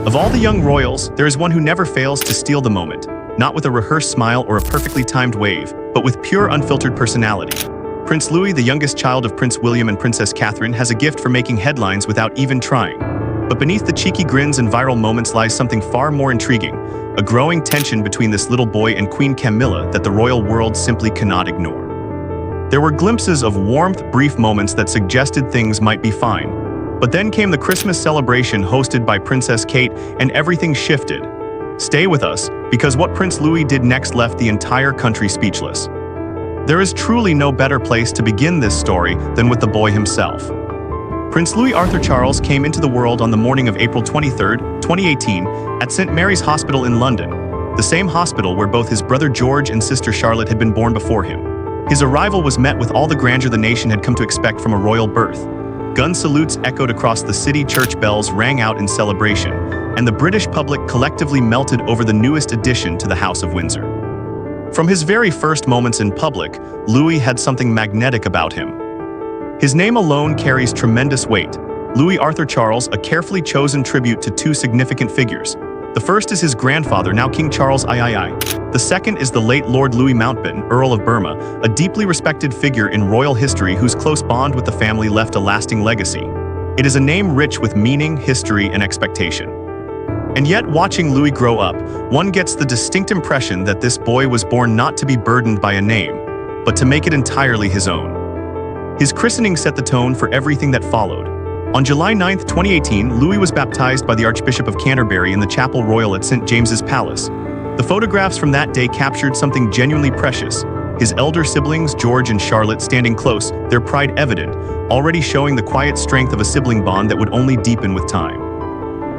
Of all the young royals, there is one who never fails to steal the moment, not with a rehearsed smile or a perfectly timed wave, but with pure unfiltered personality. Prince Louis, the youngest child of Prince William and Princess Catherine, has a gift for making headlines without even trying. But beneath the cheeky grins and viral moments lies something far more intriguing, a growing tension between this little boy and Queen Camilla that the royal world simply cannot ignore. There were glimpses of warmth, brief moments that suggested things might be fine. But then came the Christmas celebration hosted by Princess Kate, and everything shifted. Stay with us, because what Prince Louis did next left the entire country speechless. There is truly no better place to begin this story than with the boy himself. Prince Louis Arthur Charles came into the world on the morning of April 23, 2018, at St. Mary's Hospital in London, the same hospital where both his brother George and sister Charlotte had been born before him. His arrival was met with all the grandeur the nation had come to expect from a royal birth. Gun salutes echoed across the city, church bells rang out in celebration, and the British public collectively melted over the newest addition to the House of Windsor. From his very first moments in public, Louis had something magnetic about him. His name alone carries tremendous weight. Louis Arthur Charles, a carefully chosen tribute to two significant figures. The first is his grandfather, now King Charles III. The second is the late Lord Louis Mountbatten, Earl of Burma, a deeply respected figure in royal history whose close bond with the family left a lasting legacy. It is a name rich with meaning, history, and expectation. And yet, watching Louis grow up, one gets the distinct impression that this boy was born not to be burdened by a name, but to make it entirely his own. His christening set the tone for everything that followed. On July 9, 2018, Louis was baptized by the Archbishop of Canterbury in the Chapel Royal at St. James's Palace. The photographs from that day captured something genuinely precious. His elder siblings, George and Charlotte, standing close, their pride evident, already showing the quiet strength of a sibling bond that would only deepen with time.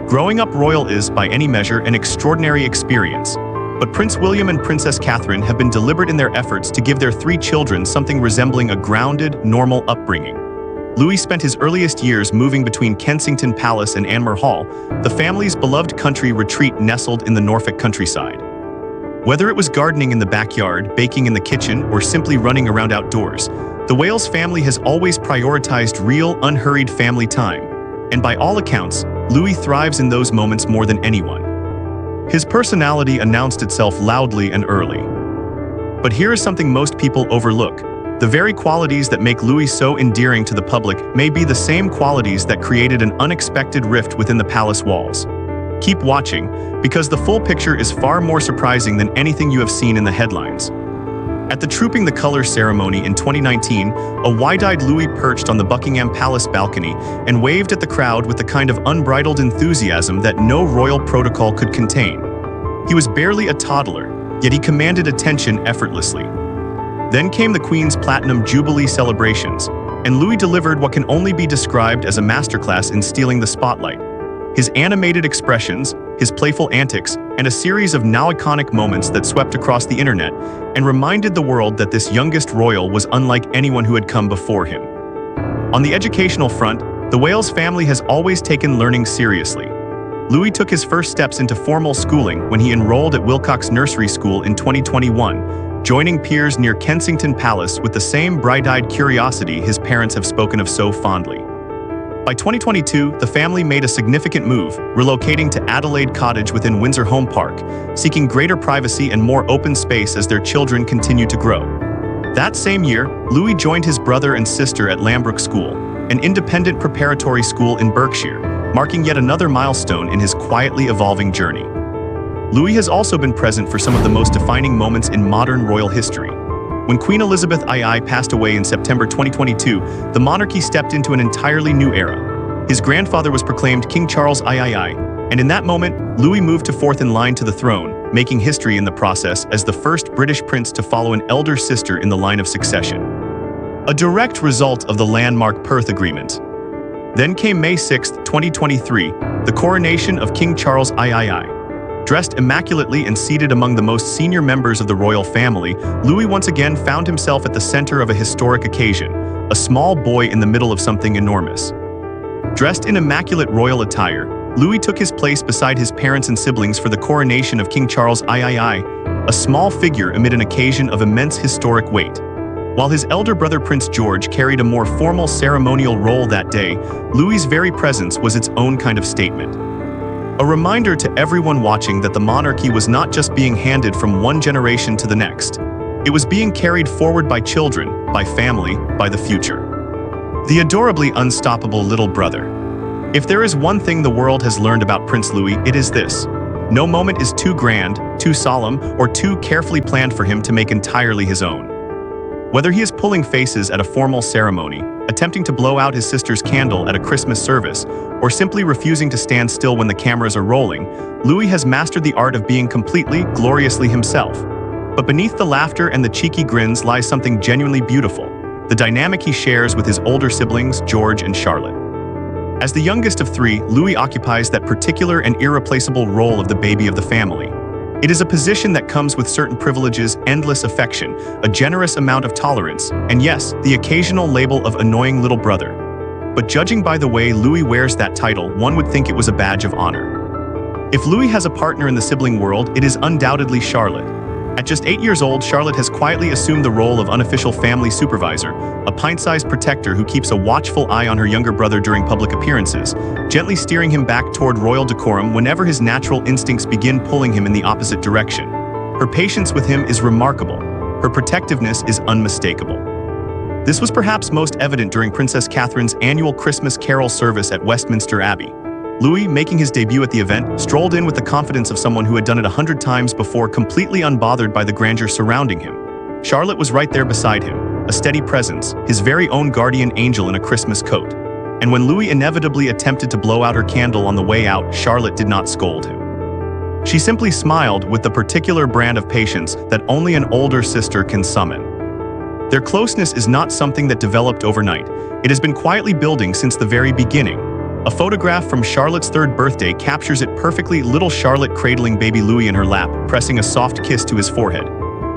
Growing up royal is, by any measure, an extraordinary experience. But Prince William and Princess Catherine have been deliberate in their efforts to give their three children something resembling a grounded, normal upbringing. Louis spent his earliest years moving between Kensington Palace and Anmer Hall, the family's beloved country retreat nestled in the Norfolk countryside. Whether it was gardening in the backyard, baking in the kitchen, or simply running around outdoors, the Wales family has always prioritized real, unhurried family time. And by all accounts, Louis thrives in those moments more than anyone. His personality announced itself loudly and early. But here is something most people overlook. The very qualities that make Louis so endearing to the public may be the same qualities that created an unexpected rift within the palace walls. Keep watching, because the full picture is far more surprising than anything you have seen in the headlines. At the Trooping the Colours ceremony in 2019, a wide-eyed Louis perched on the Buckingham Palace balcony and waved at the crowd with the kind of unbridled enthusiasm that no royal protocol could contain. He was barely a toddler, yet he commanded attention effortlessly. Then came the Queen's Platinum Jubilee celebrations, and Louis delivered what can only be described as a masterclass in stealing the spotlight. His animated expressions, his playful antics, and a series of now iconic moments that swept across the internet and reminded the world that this youngest royal was unlike anyone who had come before him. On the educational front, the Wales family has always taken learning seriously. Louis took his first steps into formal schooling when he enrolled at Wilcox Nursery School in 2021, joining peers near Kensington Palace with the same bright-eyed curiosity his parents have spoken of so fondly. By 2022, the family made a significant move, relocating to Adelaide Cottage within Windsor Home Park, seeking greater privacy and more open space as their children continue to grow. That same year, Louis joined his brother and sister at Lambrook School, an independent preparatory school in Berkshire, marking yet another milestone in his quietly evolving journey. Louis has also been present for some of the most defining moments in modern royal history. When Queen Elizabeth II passed away in September 2022, the monarchy stepped into an entirely new era. His grandfather was proclaimed King Charles III, and in that moment, Louis moved to fourth in line to the throne, making history in the process as the first British prince to follow an elder sister in the line of succession. A direct result of the landmark Perth Agreement. Then came May 6, 2023, the coronation of King Charles III. Dressed immaculately and seated among the most senior members of the royal family, Louis once again found himself at the center of a historic occasion, a small boy in the middle of something enormous. Dressed in immaculate royal attire, Louis took his place beside his parents and siblings for the coronation of King Charles III, a small figure amid an occasion of immense historic weight. While his elder brother Prince George carried a more formal ceremonial role that day, Louis's very presence was its own kind of statement. A reminder to everyone watching that the monarchy was not just being handed from one generation to the next. It was being carried forward by children, by family, by the future. The adorably unstoppable little brother. If there is one thing the world has learned about Prince Louis, it is this. No moment is too grand, too solemn, or too carefully planned for him to make entirely his own. Whether he is pulling faces at a formal ceremony, attempting to blow out his sister's candle at a Christmas service, or simply refusing to stand still when the cameras are rolling, Louis has mastered the art of being completely, gloriously himself. But beneath the laughter and the cheeky grins lies something genuinely beautiful, the dynamic he shares with his older siblings, George and Charlotte. As the youngest of three, Louis occupies that particular and irreplaceable role of the baby of the family. It is a position that comes with certain privileges, endless affection, a generous amount of tolerance, and yes, the occasional label of annoying little brother. But judging by the way Louis wears that title, one would think it was a badge of honor. If Louis has a partner in the sibling world, it is undoubtedly Charlotte. At just 8 years old, Charlotte has quietly assumed the role of unofficial family supervisor, a pint-sized protector who keeps a watchful eye on her younger brother during public appearances, gently steering him back toward royal decorum whenever his natural instincts begin pulling him in the opposite direction. Her patience with him is remarkable. Her protectiveness is unmistakable. This was perhaps most evident during Princess Catherine's annual Christmas carol service at Westminster Abbey. Louis, making his debut at the event, strolled in with the confidence of someone who had done it 100 times before, completely unbothered by the grandeur surrounding him. Charlotte was right there beside him, a steady presence, his very own guardian angel in a Christmas coat. And when Louis inevitably attempted to blow out her candle on the way out, Charlotte did not scold him. She simply smiled with the particular brand of patience that only an older sister can summon. Their closeness is not something that developed overnight. It has been quietly building since the very beginning. A photograph from Charlotte's third birthday captures it perfectly, little Charlotte cradling baby Louis in her lap, pressing a soft kiss to his forehead.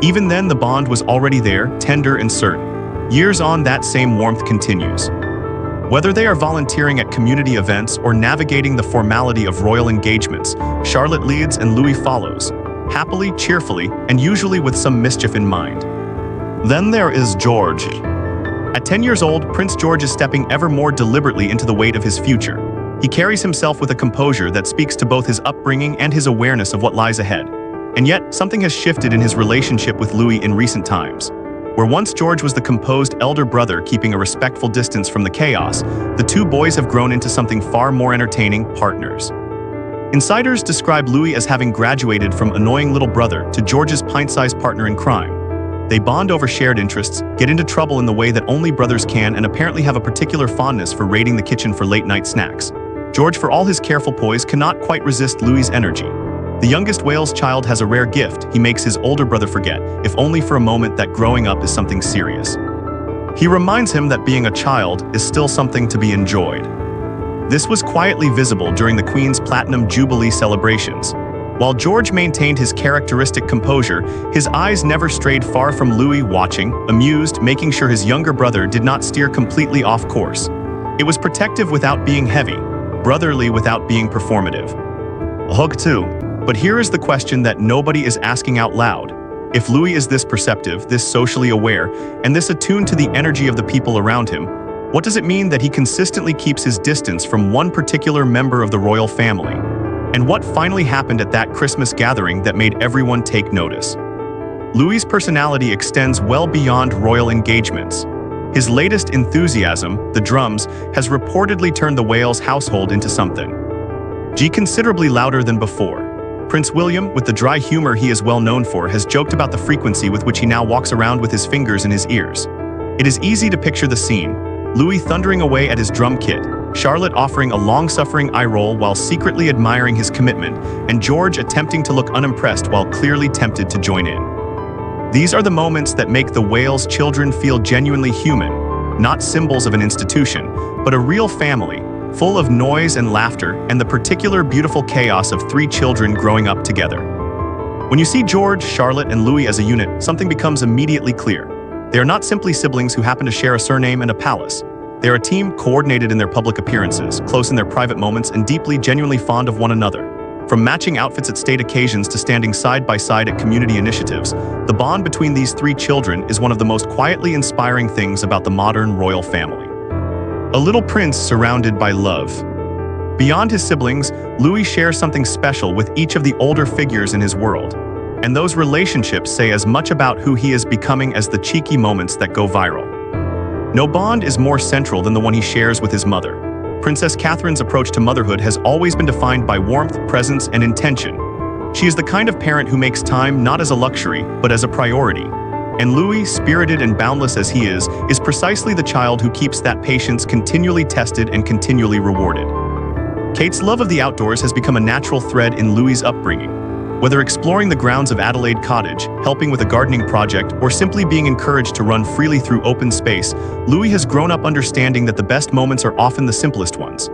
Even then, the bond was already there, tender and certain. Years on, that same warmth continues. Whether they are volunteering at community events or navigating the formality of royal engagements, Charlotte leads and Louis follows, happily, cheerfully, and usually with some mischief in mind. Then there is George. At 10 years old, Prince George is stepping ever more deliberately into the weight of his future. He carries himself with a composure that speaks to both his upbringing and his awareness of what lies ahead. And yet, something has shifted in his relationship with Louis in recent times. Where once George was the composed elder brother keeping a respectful distance from the chaos, the two boys have grown into something far more entertaining: partners. Insiders describe Louis as having graduated from annoying little brother to George's pint-sized partner in crime. They bond over shared interests, get into trouble in the way that only brothers can, and apparently have a particular fondness for raiding the kitchen for late-night snacks. George, for all his careful poise, cannot quite resist Louis's energy. The youngest Wales child has a rare gift. He makes his older brother forget, if only for a moment, that growing up is something serious. He reminds him that being a child is still something to be enjoyed. This was quietly visible during the Queen's Platinum Jubilee celebrations. While George maintained his characteristic composure, his eyes never strayed far from Louis, watching, amused, making sure his younger brother did not steer completely off course. It was protective without being heavy, brotherly without being performative. A hug too. But here is the question that nobody is asking out loud. If Louis is this perceptive, this socially aware, and this attuned to the energy of the people around him, what does it mean that he consistently keeps his distance from one particular member of the royal family? And what finally happened at that Christmas gathering that made everyone take notice? Louis's personality extends well beyond royal engagements. His latest enthusiasm, the drums, has reportedly turned the Wales household into something considerably louder than before. Prince William, with the dry humor he is well known for, has joked about the frequency with which he now walks around with his fingers in his ears. It is easy to picture the scene: Louis thundering away at his drum kit, Charlotte offering a long-suffering eye roll while secretly admiring his commitment, and George attempting to look unimpressed while clearly tempted to join in. These are the moments that make the Wales children feel genuinely human, not symbols of an institution, but a real family, full of noise and laughter and the particular beautiful chaos of three children growing up together. When you see George, Charlotte, and Louis as a unit, something becomes immediately clear. They are not simply siblings who happen to share a surname and a palace. They are a team coordinated in their public appearances, close in their private moments, and deeply, genuinely fond of one another. From matching outfits at state occasions to standing side by side at community initiatives, the bond between these three children is one of the most quietly inspiring things about the modern royal family. A little prince surrounded by love. Beyond his siblings, Louis shares something special with each of the older figures in his world. And those relationships say as much about who he is becoming as the cheeky moments that go viral. No bond is more central than the one he shares with his mother. Princess Catherine's approach to motherhood has always been defined by warmth, presence, and intention. She is the kind of parent who makes time not as a luxury, but as a priority. And Louis, spirited and boundless as he is precisely the child who keeps that patience continually tested and continually rewarded. Kate's love of the outdoors has become a natural thread in Louis's upbringing. Whether exploring the grounds of Adelaide Cottage, helping with a gardening project, or simply being encouraged to run freely through open space, Louis has grown up understanding that the best moments are often the simplest ones.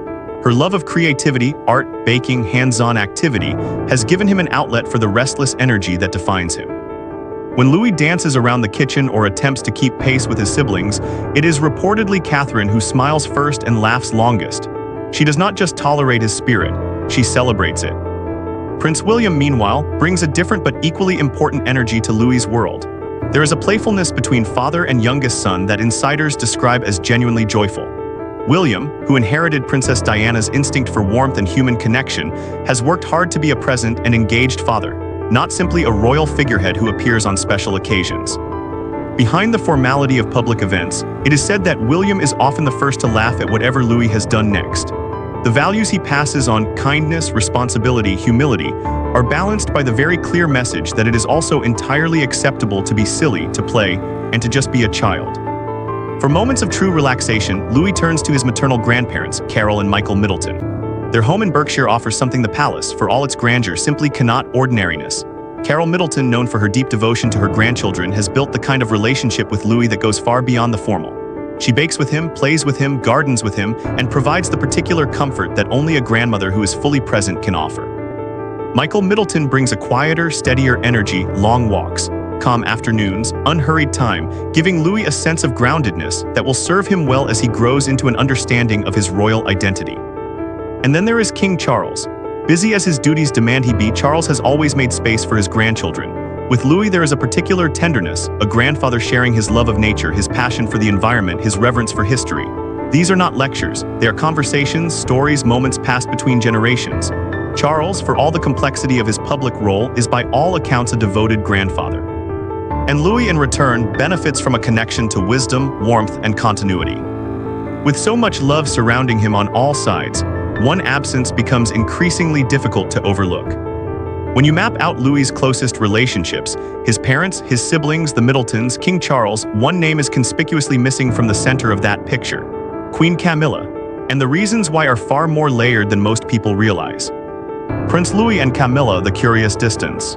Her love of creativity, art, baking, hands-on activity has given him an outlet for the restless energy that defines him. When Louis dances around the kitchen or attempts to keep pace with his siblings, it is reportedly Catherine who smiles first and laughs longest. She does not just tolerate his spirit, she celebrates it. Prince William, meanwhile, brings a different but equally important energy to Louis's world. There is a playfulness between father and youngest son that insiders describe as genuinely joyful. William, who inherited Princess Diana's instinct for warmth and human connection, has worked hard to be a present and engaged father, not simply a royal figurehead who appears on special occasions. Behind the formality of public events, it is said that William is often the first to laugh at whatever Louis has done next. The values he passes on, kindness, responsibility, humility, are balanced by the very clear message that it is also entirely acceptable to be silly, to play, and to just be a child. For moments of true relaxation, Louis turns to his maternal grandparents, Carol and Michael Middleton. Their home in Berkshire offers something the palace, for all its grandeur, simply cannot ordinariness. Carol Middleton, known for her deep devotion to her grandchildren, has built the kind of relationship with Louis that goes far beyond the formal. She bakes with him, plays with him, gardens with him, and provides the particular comfort that only a grandmother who is fully present can offer. Michael Middleton brings a quieter, steadier energy, long walks, calm afternoons, unhurried time, giving Louis a sense of groundedness that will serve him well as he grows into an understanding of his royal identity. And then there is King Charles. Busy as his duties demand he be, Charles has always made space for his grandchildren. With Louis, there is a particular tenderness, a grandfather sharing his love of nature, his passion for the environment, his reverence for history. These are not lectures, they are conversations, stories, moments passed between generations. Charles, for all the complexity of his public role, is by all accounts a devoted grandfather. And Louis, in return, benefits from a connection to wisdom, warmth, and continuity. With so much love surrounding him on all sides, one absence becomes increasingly difficult to overlook. When you map out Louis's closest relationships, his parents, his siblings, the Middletons, King Charles, one name is conspicuously missing from the center of that picture: Queen Camilla. And the reasons why are far more layered than most people realize. Prince Louis and Camilla, the curious distance.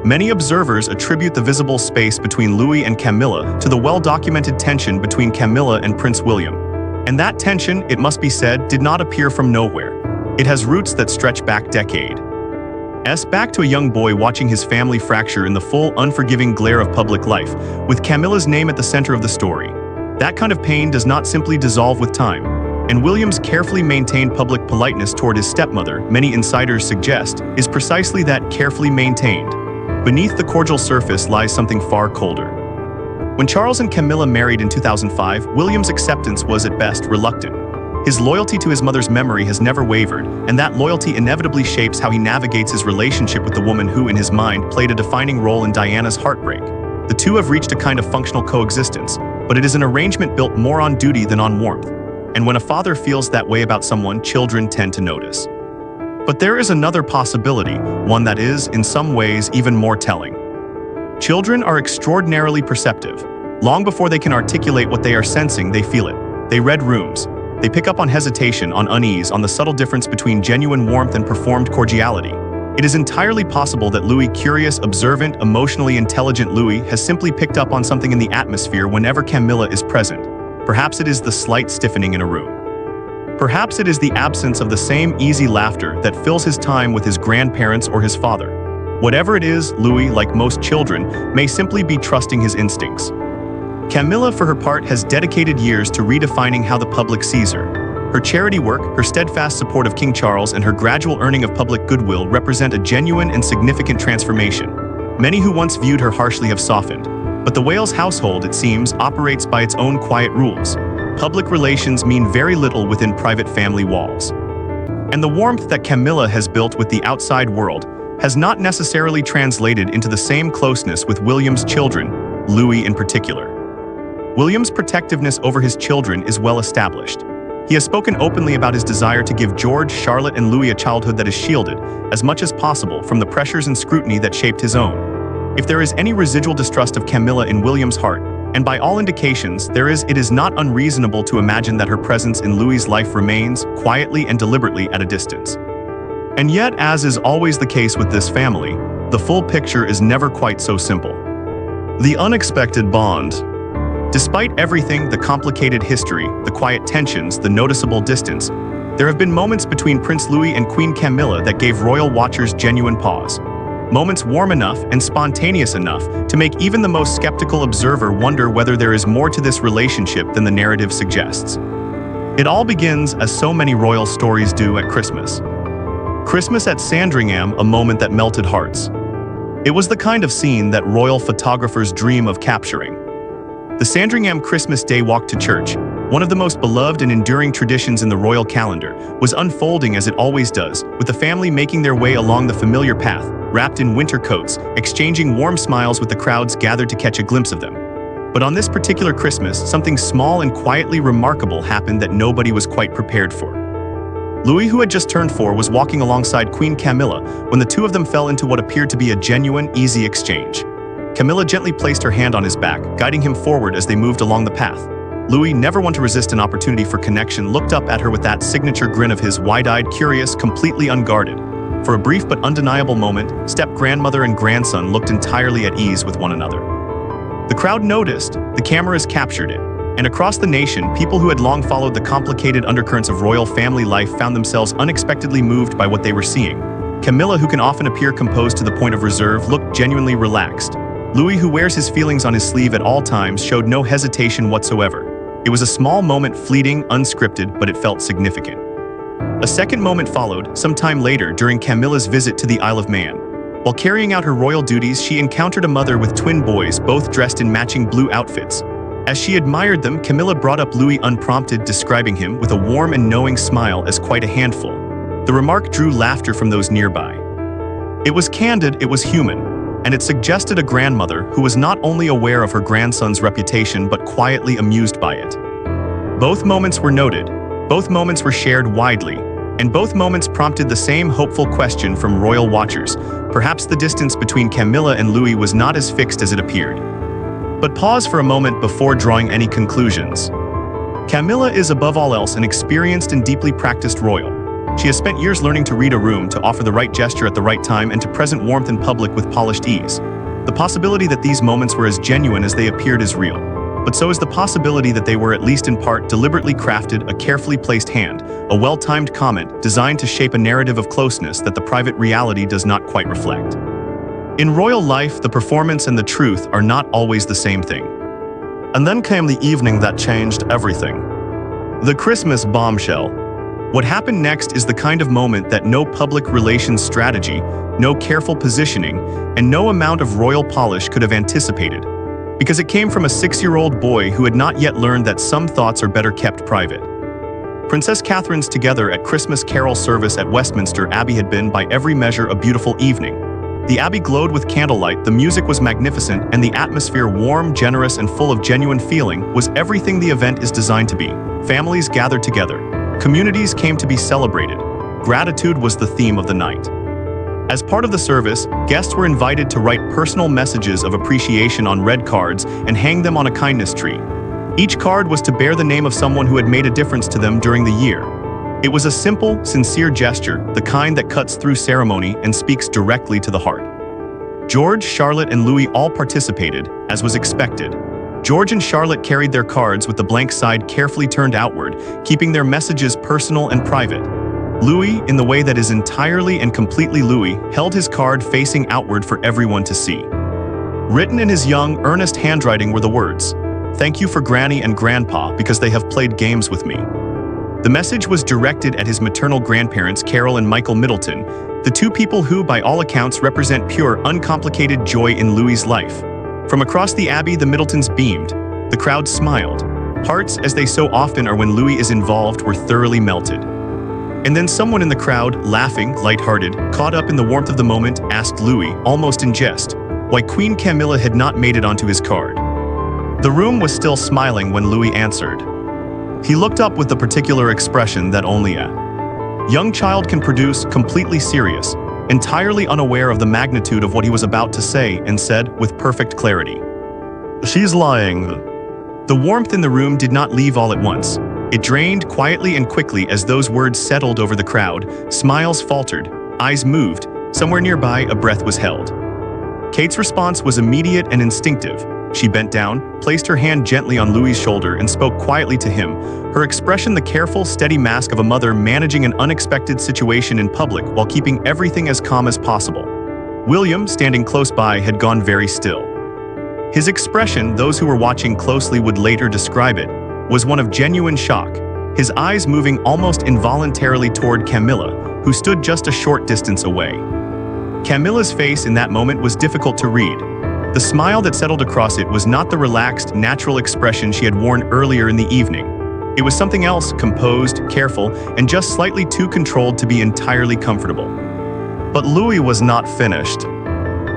Many observers attribute the visible space between Louis and Camilla to the well-documented tension between Camilla and Prince William. And that tension, it must be said, did not appear from nowhere. It has roots that stretch back decades. Back to a young boy watching his family fracture in the full, unforgiving glare of public life, with Camilla's name at the center of the story. That kind of pain does not simply dissolve with time, and William's carefully maintained public politeness toward his stepmother, many insiders suggest, is precisely that, carefully maintained. Beneath the cordial surface lies something far colder. When Charles and Camilla married in 2005, William's acceptance was at best reluctant. His loyalty to his mother's memory has never wavered, and that loyalty inevitably shapes how he navigates his relationship with the woman who, in his mind, played a defining role in Diana's heartbreak. The two have reached a kind of functional coexistence, but it is an arrangement built more on duty than on warmth. And when a father feels that way about someone, children tend to notice. But there is another possibility, one that is, in some ways, even more telling. Children are extraordinarily perceptive. Long before they can articulate what they are sensing, they feel it. They read rooms. They pick up on hesitation, on unease, on the subtle difference between genuine warmth and performed cordiality. It is entirely possible that Louis, curious, observant, emotionally intelligent Louis, has simply picked up on something in the atmosphere whenever Camilla is present. Perhaps it is the slight stiffening in a room. Perhaps it is the absence of the same easy laughter that fills his time with his grandparents or his father. Whatever it is, Louis, like most children, may simply be trusting his instincts. Camilla, for her part, has dedicated years to redefining how the public sees her. Her charity work, her steadfast support of King Charles, and her gradual earning of public goodwill represent a genuine and significant transformation. Many who once viewed her harshly have softened. But the Wales household, it seems, operates by its own quiet rules. Public relations mean very little within private family walls. And the warmth that Camilla has built with the outside world has not necessarily translated into the same closeness with William's children, Louis in particular. William's protectiveness over his children is well established. He has spoken openly about his desire to give George, Charlotte, and Louis a childhood that is shielded, as much as possible, from the pressures and scrutiny that shaped his own. If there is any residual distrust of Camilla in William's heart, and by all indications it is not unreasonable to imagine that her presence in Louis's life remains, quietly and deliberately, at a distance. And yet, as is always the case with this family, the full picture is never quite so simple. The unexpected bond. Despite everything, the complicated history, the quiet tensions, the noticeable distance, there have been moments between Prince Louis and Queen Camilla that gave royal watchers genuine pause. Moments warm enough and spontaneous enough to make even the most skeptical observer wonder whether there is more to this relationship than the narrative suggests. It all begins, as so many royal stories do, at Christmas. Christmas at Sandringham, a moment that melted hearts. It was the kind of scene that royal photographers dream of capturing. The Sandringham Christmas Day walk to church, one of the most beloved and enduring traditions in the royal calendar, was unfolding as it always does, with the family making their way along the familiar path, wrapped in winter coats, exchanging warm smiles with the crowds gathered to catch a glimpse of them. But on this particular Christmas, something small and quietly remarkable happened that nobody was quite prepared for. Louis, who had just turned 4, was walking alongside Queen Camilla when the two of them fell into what appeared to be a genuine, easy exchange. Camilla gently placed her hand on his back, guiding him forward as they moved along the path. Louis, never one to resist an opportunity for connection, looked up at her with that signature grin of his, wide-eyed, curious, completely unguarded. For a brief but undeniable moment, step-grandmother and grandson looked entirely at ease with one another. The crowd noticed, the cameras captured it, and across the nation, people who had long followed the complicated undercurrents of royal family life found themselves unexpectedly moved by what they were seeing. Camilla, who can often appear composed to the point of reserve, looked genuinely relaxed. Louis, who wears his feelings on his sleeve at all times, showed no hesitation whatsoever. It was a small moment, fleeting, unscripted, but it felt significant. A second moment followed, some time later, during Camilla's visit to the Isle of Man. While carrying out her royal duties, she encountered a mother with twin boys, both dressed in matching blue outfits. As she admired them, Camilla brought up Louis unprompted, describing him, with a warm and knowing smile, as quite a handful. The remark drew laughter from those nearby. It was candid, it was human, and it suggested a grandmother who was not only aware of her grandson's reputation but quietly amused by it. Both moments were noted, both moments were shared widely, and both moments prompted the same hopeful question from royal watchers. Perhaps the distance between Camilla and Louis was not as fixed as it appeared. But pause for a moment before drawing any conclusions. Camilla is above all else an experienced and deeply practiced royal. She has spent years learning to read a room, to offer the right gesture at the right time, and to present warmth in public with polished ease. The possibility that these moments were as genuine as they appeared is real. But so is the possibility that they were, at least in part, deliberately crafted, a carefully placed hand, a well-timed comment designed to shape a narrative of closeness that the private reality does not quite reflect. In royal life, the performance and the truth are not always the same thing. And then came the evening that changed everything. The Christmas bombshell. What happened next is the kind of moment that no public relations strategy, no careful positioning, and no amount of royal polish could have anticipated. Because it came from a 6-year-old boy who had not yet learned that some thoughts are better kept private. Princess Catherine's together at Christmas carol service at Westminster Abbey had been, by every measure, a beautiful evening. The Abbey glowed with candlelight, the music was magnificent, and the atmosphere, warm, generous, and full of genuine feeling, was everything the event is designed to be. Families gathered together. Communities came to be celebrated. Gratitude was the theme of the night. As part of the service, guests were invited to write personal messages of appreciation on red cards and hang them on a kindness tree. Each card was to bear the name of someone who had made a difference to them during the year. It was a simple, sincere gesture, the kind that cuts through ceremony and speaks directly to the heart. George, Charlotte, and Louis all participated, as was expected. George and Charlotte carried their cards with the blank side carefully turned outward, keeping their messages personal and private. Louis, in the way that is entirely and completely Louis, held his card facing outward for everyone to see. Written in his young, earnest handwriting were the words, "Thank you for Granny and Grandpa because they have played games with me." The message was directed at his maternal grandparents, Carol and Michael Middleton, the two people who, by all accounts, represent pure, uncomplicated joy in Louis's life. From across the Abbey, the Middletons beamed. The crowd smiled. Hearts, as they so often are when Louis is involved, were thoroughly melted. And then someone in the crowd, laughing, lighthearted, caught up in the warmth of the moment, asked Louis, almost in jest, why Queen Camilla had not made it onto his card. The room was still smiling when Louis answered. He looked up with the particular expression that only a young child can produce, completely serious, entirely unaware of the magnitude of what he was about to say, and said, with perfect clarity, "She's lying." The warmth in the room did not leave all at once. It drained quietly and quickly as those words settled over the crowd. Smiles faltered, eyes moved, somewhere nearby a breath was held. Kate's response was immediate and instinctive. She bent down, placed her hand gently on Louis's shoulder and spoke quietly to him, her expression the careful, steady mask of a mother managing an unexpected situation in public while keeping everything as calm as possible. William, standing close by, had gone very still. His expression, those who were watching closely would later describe it, was one of genuine shock, his eyes moving almost involuntarily toward Camilla, who stood just a short distance away. Camilla's face in that moment was difficult to read. The smile that settled across it was not the relaxed, natural expression she had worn earlier in the evening. It was something else, composed, careful, and just slightly too controlled to be entirely comfortable. But Louis was not finished.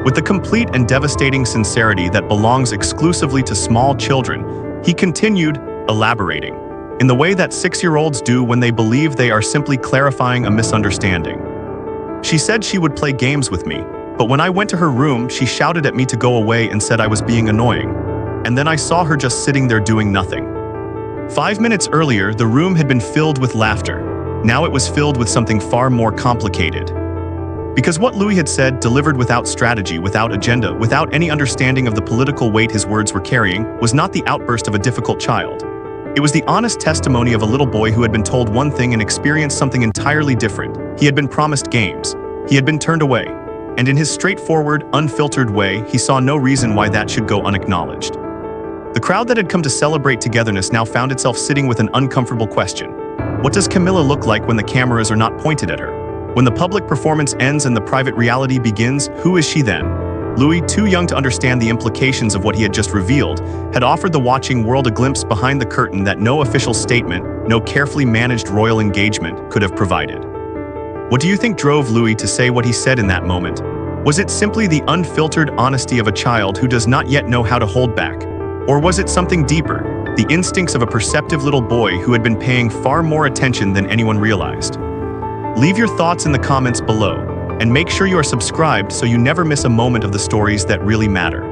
With the complete and devastating sincerity that belongs exclusively to small children, he continued, elaborating, in the way that 6-year-olds do when they believe they are simply clarifying a misunderstanding. She said she would play games with me, but when I went to her room, she shouted at me to go away and said I was being annoying. And then I saw her just sitting there doing nothing. 5 minutes earlier, the room had been filled with laughter. Now it was filled with something far more complicated. Because what Louis had said, delivered without strategy, without agenda, without any understanding of the political weight his words were carrying, was not the outburst of a difficult child. It was the honest testimony of a little boy who had been told one thing and experienced something entirely different. He had been promised games. He had been turned away. And in his straightforward, unfiltered way, he saw no reason why that should go unacknowledged. The crowd that had come to celebrate togetherness now found itself sitting with an uncomfortable question. What does Camilla look like when the cameras are not pointed at her? When the public performance ends and the private reality begins, who is she then? Louis, too young to understand the implications of what he had just revealed, had offered the watching world a glimpse behind the curtain that no official statement, no carefully managed royal engagement could have provided. What do you think drove Louis to say what he said in that moment? Was it simply the unfiltered honesty of a child who does not yet know how to hold back? Or was it something deeper, the instincts of a perceptive little boy who had been paying far more attention than anyone realized? Leave your thoughts in the comments below, and make sure you are subscribed so you never miss a moment of the stories that really matter.